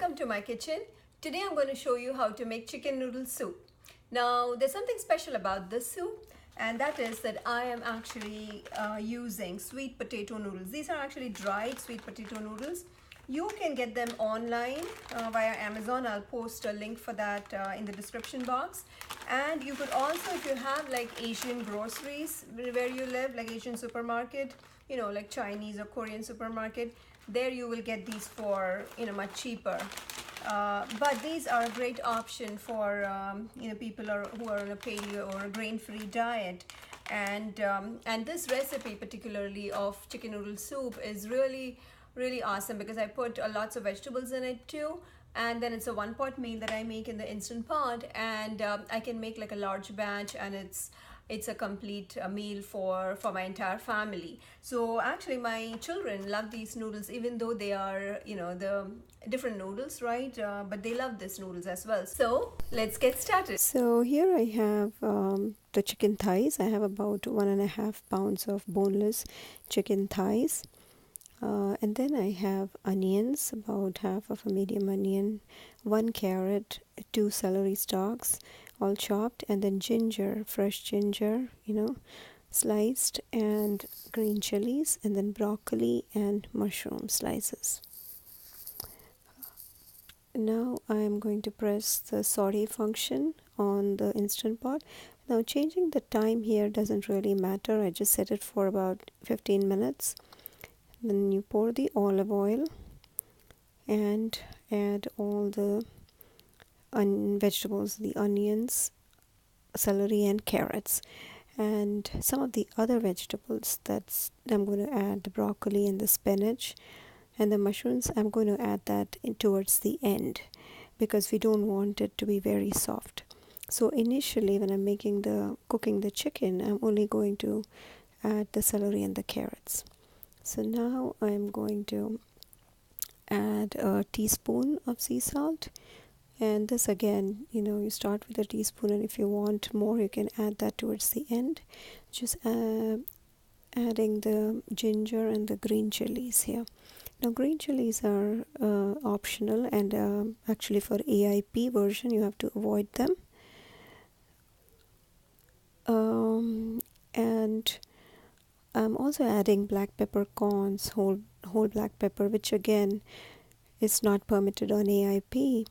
welcome to my kitchen. Today I'm going to show you how to make chicken noodle soup. Now there's something special about this soup, and that is that I am actually using sweet potato noodles. These are actually dried sweet potato noodles. You can get them online via Amazon. I'll post a link for that in the description box. And you could also, if you have like Asian groceries where you live, like Asian supermarket, you know, like Chinese or Korean supermarket, there you will get these for, you know, much cheaper. But these are a great option for people who are on a paleo or a grain-free diet. And this recipe particularly of chicken noodle soup is really awesome because I put lots of vegetables in it too, and then it's a one-pot meal that I make in the Instant Pot, and I can make like a large batch, and it's a complete meal for my entire family. So actually my children love these noodles, even though they are, you know, the different noodles, right? But they love these noodles as well. So let's get started. So here I have the chicken thighs. I have about 1.5 pounds of boneless chicken thighs. And then I have onions, about half of a medium onion, 1 carrot, 2 celery stalks, all chopped, and then ginger, fresh ginger, sliced, and green chilies, and then broccoli and mushroom slices. Now I am going to press the saute function on the Instant Pot. Now changing the time here doesn't really matter. I just set it for about 15 minutes. Then you pour the olive oil and add all the vegetables, the onions, celery and carrots, and some of the other vegetables I'm going to add, the broccoli and the spinach and the mushrooms. I'm going to add that towards the end because we don't want it to be very soft. So initially when I'm cooking the chicken, I'm only going to add the celery and the carrots. So now I'm going to add a teaspoon of sea salt, and this again, you start with a teaspoon, and if you want more you can add that towards the end. Just adding the ginger and the green chilies here. Now green chilies are optional, and actually for AIP version you have to avoid them. And I'm also adding black peppercorns, whole black pepper, which again is not permitted on AIP.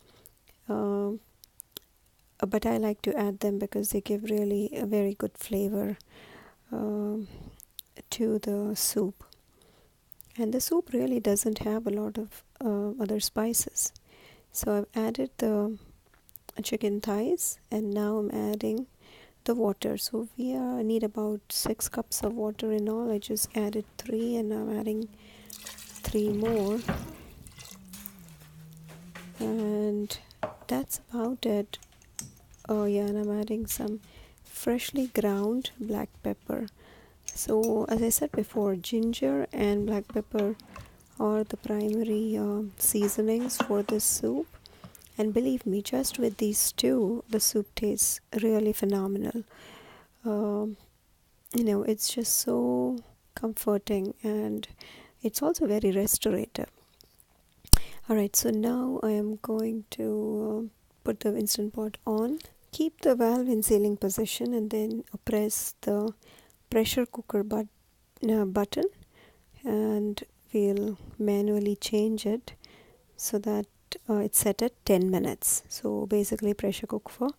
But I like to add them because they give really a very good flavor to the soup. And the soup really doesn't have a lot of other spices. So I've added the chicken thighs, and now I'm adding the water. So we need about 6 cups of water in all. I just added 3, and I'm adding 3 more, and that's about it. Oh yeah, and I'm adding some freshly ground black pepper. So as I said before, ginger and black pepper are the primary seasonings for this soup. And believe me, just with these two, the soup tastes really phenomenal. It's just so comforting, and it's also very restorative. Alright, so now I am going to put the Instant Pot on. Keep the valve in sealing position, and then press the pressure cooker button, and we'll manually change it so that it's set at 10 minutes. So basically pressure cook for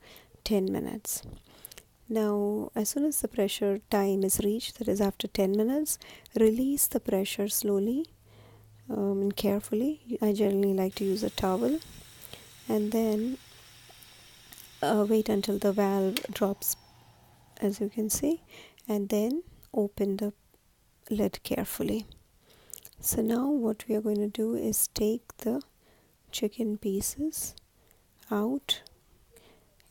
10 minutes. Now as soon as the pressure time is reached, that is after 10 minutes, release the pressure slowly and carefully. I generally like to use a towel, and then wait until the valve drops, as you can see, and then open the lid carefully. So now what we are going to do is take the chicken pieces out,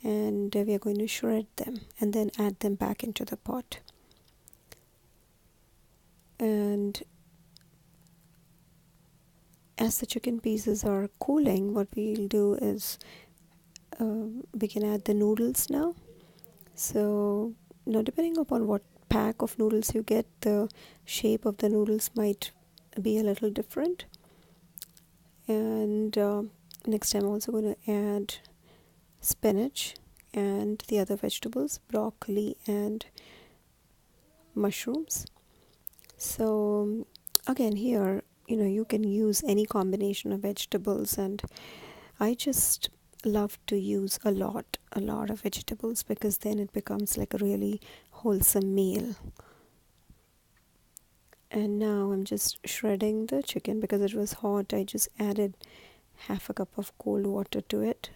and we are going to shred them and then add them back into the pot. And as the chicken pieces are cooling, what we'll do is we can add the noodles now. So now depending upon what pack of noodles you get, the shape of the noodles might be a little different. And Next I'm also going to add spinach and the other vegetables, broccoli and mushrooms. So again, here you can use any combination of vegetables, and I just love to use a lot of vegetables because then it becomes like a really wholesome meal. And now I'm just shredding the chicken because it was hot. I just added half a cup of cold water to it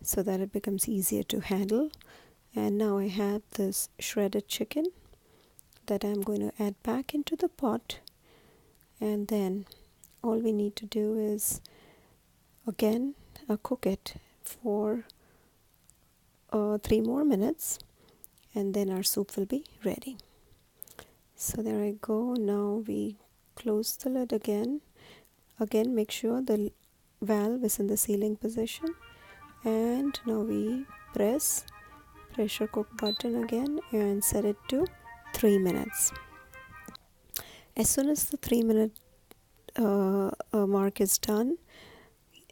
so that it becomes easier to handle. And now I have this shredded chicken that I'm going to add back into the pot, and then all we need to do is again cook it for 3 more minutes, and then our soup will be ready. So there I go. Now we close the lid again make sure the valve is in the sealing position, and now we press pressure cook button again and set it to 3 minutes. As soon as the 3-minute mark is done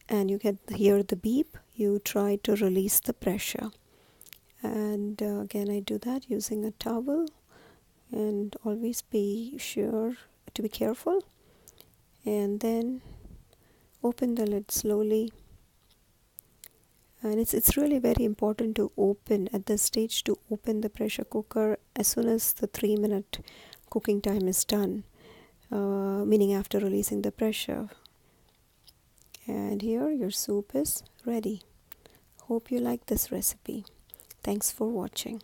and you can hear the beep, you try to release the pressure. And again I do that using a towel, and always be sure to be careful, and then open the lid slowly. And it's really very important to open at this stage, to open the pressure cooker as soon as the 3-minute cooking time is done, meaning after releasing the pressure. And here your soup is ready. Hope you like this recipe. Thanks for watching.